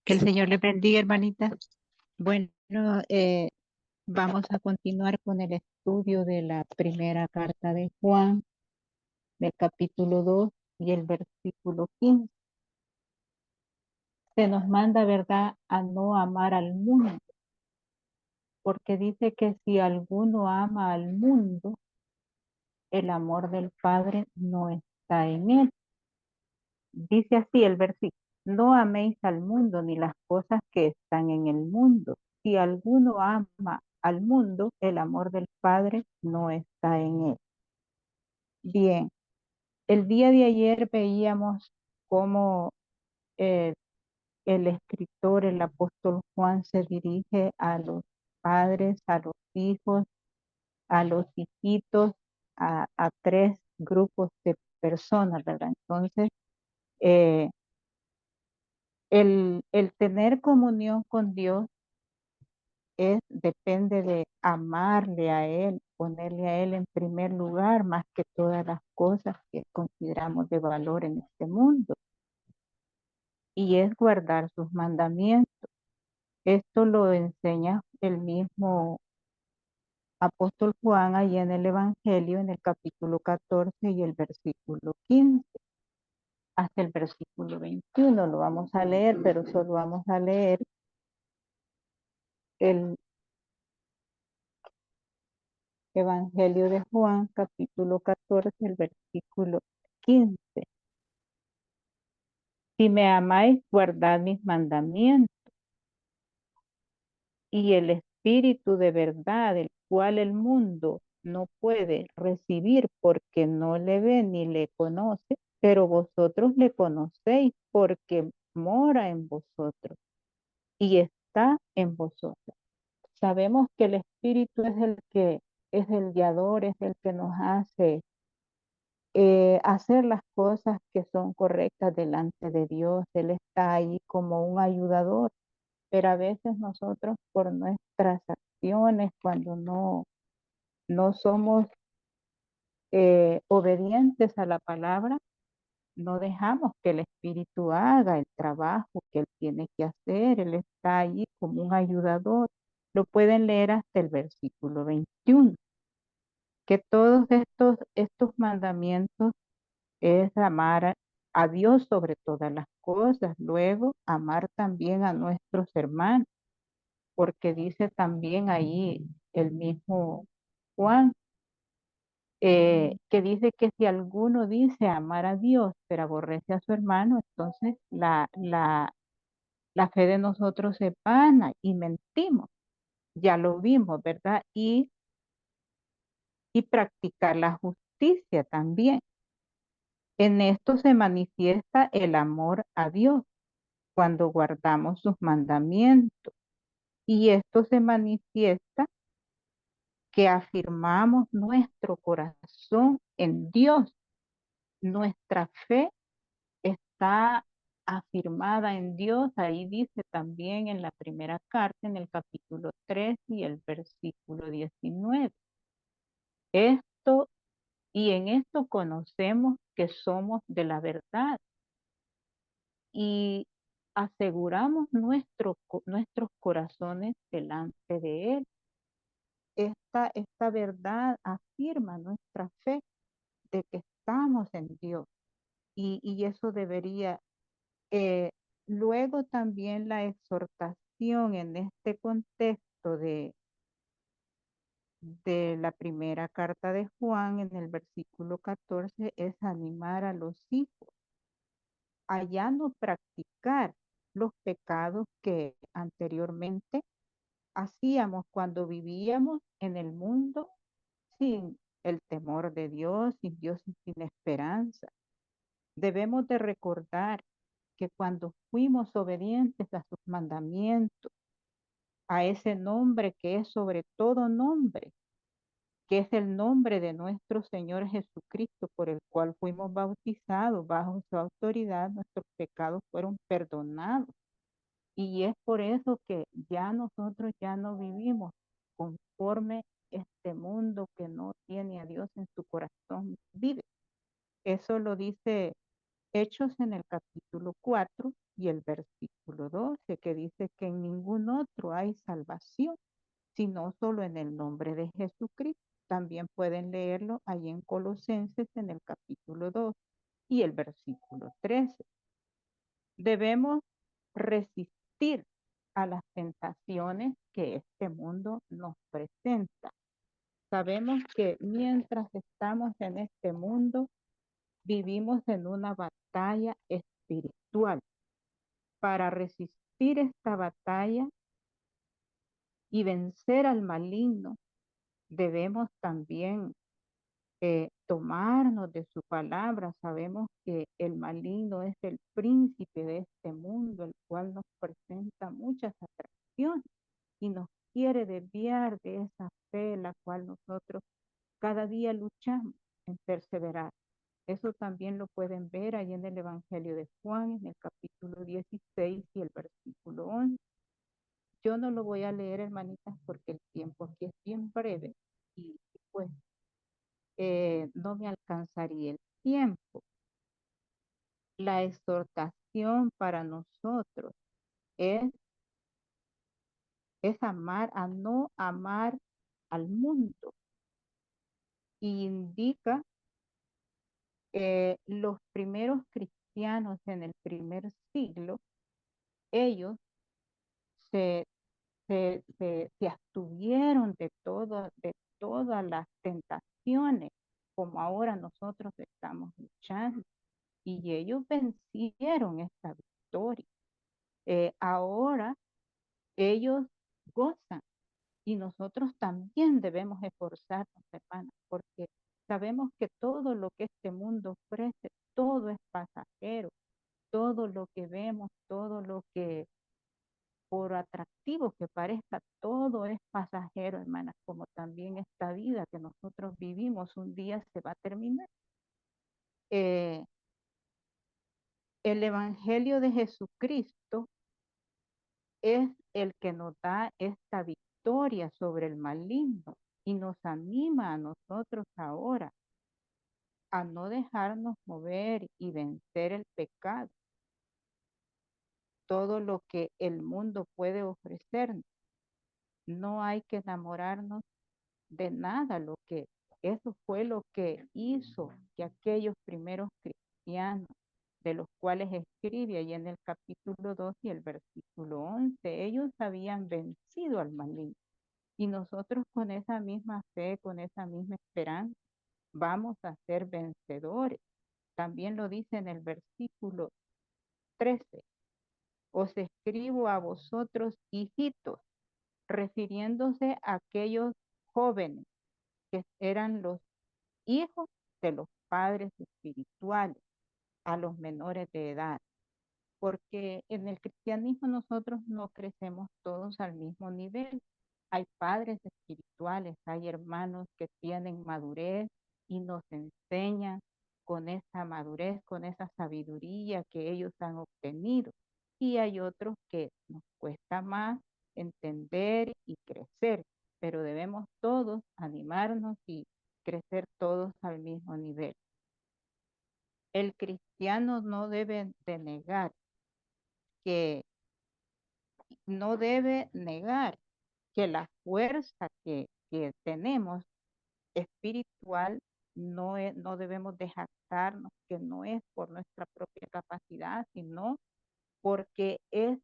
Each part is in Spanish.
Que el Señor le bendiga, hermanita. Bueno, eh, vamos a continuar con el estudio de la primera carta de Juan, del capítulo 2 y el versículo 15. Se nos manda, ¿verdad?, a no amar al mundo, porque dice que si alguno ama al mundo, el amor del Padre no está en él. Dice así el versículo: no améis al mundo ni las cosas que están en el mundo. Si alguno ama al mundo, el amor del Padre no está en él. Bien, el día de ayer veíamos cómo eh, el escritor, el apóstol Juan, se dirige a los padres, a los hijos, a los hijitos, a tres grupos de personas, ¿verdad? Entonces, eh, el tener comunión con Dios depende de amarle a Él, ponerle a Él en primer lugar, más que todas las cosas que consideramos de valor en este mundo, y es guardar sus mandamientos. Esto lo enseña el mismo apóstol Juan ahí en el Evangelio, en el capítulo 14 y el versículo 15, hasta el versículo 21. Lo vamos a leer, pero solo vamos a leer el Evangelio de Juan, capítulo 14, el versículo 15. Si me amáis, guardad mis mandamientos, y el Espíritu de verdad, el cual el mundo no puede recibir porque no le ve ni le conoce, pero vosotros le conocéis porque mora en vosotros y está en vosotros. Sabemos que el Espíritu es el que es el guiador, es el que nos hace hacer las cosas que son correctas delante de Dios. Él está ahí como un ayudador, pero a veces nosotros por nuestras acciones, cuando no somos obedientes a la palabra, no dejamos que el Espíritu haga el trabajo que Él tiene que hacer. Él está ahí como un ayudador. Lo pueden leer hasta el versículo 21, que todos estos mandamientos es amar a Dios sobre todas las cosas, luego amar también a nuestros hermanos, porque dice también ahí el mismo Juan, que dice que si alguno dice amar a Dios, pero aborrece a su hermano, entonces la fe de nosotros es vana y mentimos. Ya lo vimos, ¿verdad? Y practicar la justicia también. En esto se manifiesta el amor a Dios cuando guardamos sus mandamientos. Y esto se manifiesta que afirmamos nuestro corazón en Dios. Nuestra fe está afirmada en Dios. Ahí dice también en la primera carta, en el capítulo 3 y el versículo 19. Esto, y en esto conocemos que somos de la verdad y aseguramos nuestros corazones delante de Él. Esta verdad afirma nuestra fe de que estamos en Dios, y eso debería, eh, luego también la exhortación en este contexto de la primera carta de Juan en el versículo 14 es animar a los hijos a ya no practicar los pecados que anteriormente hacíamos cuando vivíamos en el mundo sin el temor de Dios, sin Dios y sin esperanza. Debemos de recordar que cuando fuimos obedientes a sus mandamientos, a ese nombre que es sobre todo nombre, que es el nombre de nuestro Señor Jesucristo, por el cual fuimos bautizados bajo su autoridad, nuestros pecados fueron perdonados. Y es por eso que ya nosotros ya no vivimos conforme este mundo que no tiene a Dios en su corazón vive. Eso lo dice Hechos en el capítulo 4 y el versículo 12, que dice que en ningún otro hay salvación, sino solo en el nombre de Jesucristo. También pueden leerlo ahí en Colosenses en el capítulo 2 y el versículo 13. Debemos resistir a las tentaciones que este mundo nos presenta. Sabemos que mientras estamos en este mundo, vivimos en una batalla espiritual. Para resistir esta batalla y vencer al maligno, debemos también tomarnos de su palabra. Sabemos que el maligno es el príncipe de este mundo, el cual nos presenta muchas atracciones y nos quiere desviar de esa fe la cual nosotros cada día luchamos en perseverar. Eso también lo pueden ver ahí en el Evangelio de Juan, en el capítulo 16 y el versículo 11. Yo no lo voy a leer, hermanitas, porque el tiempo aquí es bien breve y pues no me alcanzaría el tiempo. La exhortación para nosotros es, es amar, a no amar al mundo. Y indica los primeros cristianos en el primer siglo, ellos se, se abstuvieron de todas las tentaciones, como ahora nosotros estamos luchando. Y ellos vencieron esta victoria. Ahora ellos gozan y nosotros también debemos esforzarnos, hermanas, porque sabemos que todo lo que este mundo ofrece, todo es pasajero, todo lo que vemos, todo lo que por atractivo que parezca, todo es pasajero, hermanas, como también esta vida que nosotros vivimos un día se va a terminar. Eh, el Evangelio de Jesucristo es el que nos da esta victoria sobre el maligno y nos anima a nosotros ahora a no dejarnos mover y vencer el pecado, todo lo que el mundo puede ofrecernos. No hay que enamorarnos de nada, lo que eso fue lo que hizo que aquellos primeros cristianos, de los cuales escribe ahí en el capítulo 2 y el versículo 11, ellos habían vencido al maligno. Y nosotros con esa misma fe, con esa misma esperanza, vamos a ser vencedores. También lo dice en el versículo 13, os escribo a vosotros, hijitos, refiriéndose a aquellos jóvenes que eran los hijos de los padres espirituales, a los menores de edad, porque en el cristianismo nosotros no crecemos todos al mismo nivel. Hay padres espirituales, hay hermanos que tienen madurez y nos enseñan con esa madurez, con esa sabiduría que ellos han obtenido. Y hay otros que nos cuesta más entender y crecer, pero debemos todos animarnos y crecer todos al mismo nivel. El cristiano no debe de negar que no debe negar que la fuerza que tenemos espiritual no debemos de jactarnos, que no es por nuestra propia capacidad, sino porque es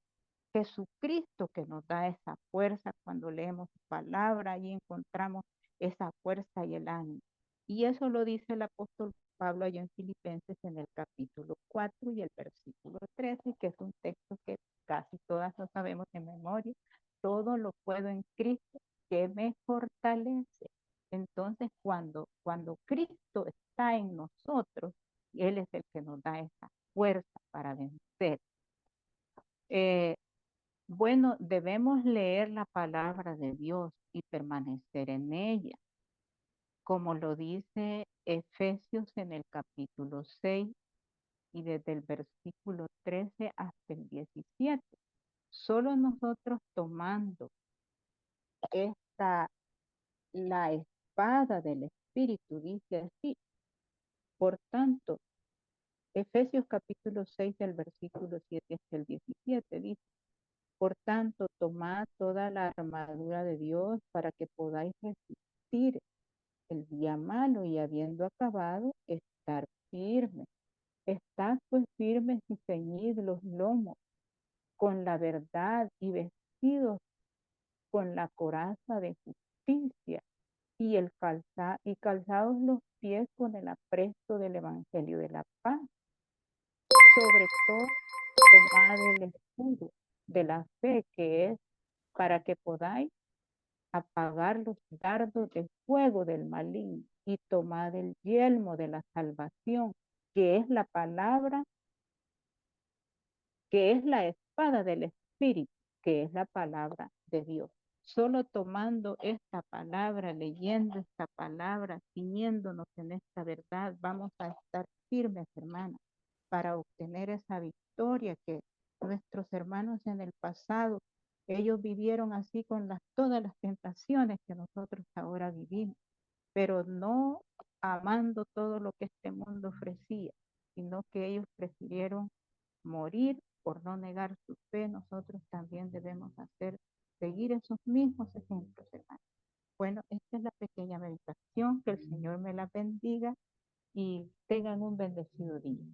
Jesucristo que nos da esa fuerza cuando leemos su palabra y encontramos esa fuerza y el ánimo. Y eso lo dice el apóstol Pablo allá en Filipenses en el capítulo 4 y el versículo 13, que es un texto que casi todas lo sabemos de memoria. Todo lo puedo en Cristo que me fortalece. Entonces, cuando Cristo está en nosotros, Él es el que nos da esa fuerza para vencer. Eh, bueno, debemos leer la palabra de Dios y permanecer en ella, como lo dice Efesios en el capítulo 6 y desde el versículo 13 hasta el 17. Solo nosotros tomando esta, la espada del Espíritu, dice así, por tanto, Efesios capítulo 6 del versículo 7 hasta el 17 dice, por tanto, tomad toda la armadura de Dios para que podáis resistir el día malo y habiendo acabado, estar firmes. Estad pues firmes y ceñid los lomos con la verdad y vestidos con la coraza de justicia y calzados los pies con el apresto del evangelio de la paz. Sobre todo, tomad el escudo de la fe que es para que podáis apagar los dardos de fuego del maligno y tomad el yelmo de la salvación, que es la palabra, que es la espada del Espíritu, que es la palabra de Dios. Solo tomando esta palabra, leyendo esta palabra, ciñéndonos en esta verdad, vamos a estar firmes, hermanas, para obtener esa victoria que nuestros hermanos en el pasado, ellos vivieron así con todas las tentaciones que nosotros ahora vivimos, pero no amando todo lo que este mundo ofrecía, sino que ellos prefirieron morir por no negar su fe. Nosotros también debemos seguir esos mismos ejemplos, hermanos. Bueno, esta es la pequeña meditación. Que el Señor me la bendiga y tengan un bendecido día.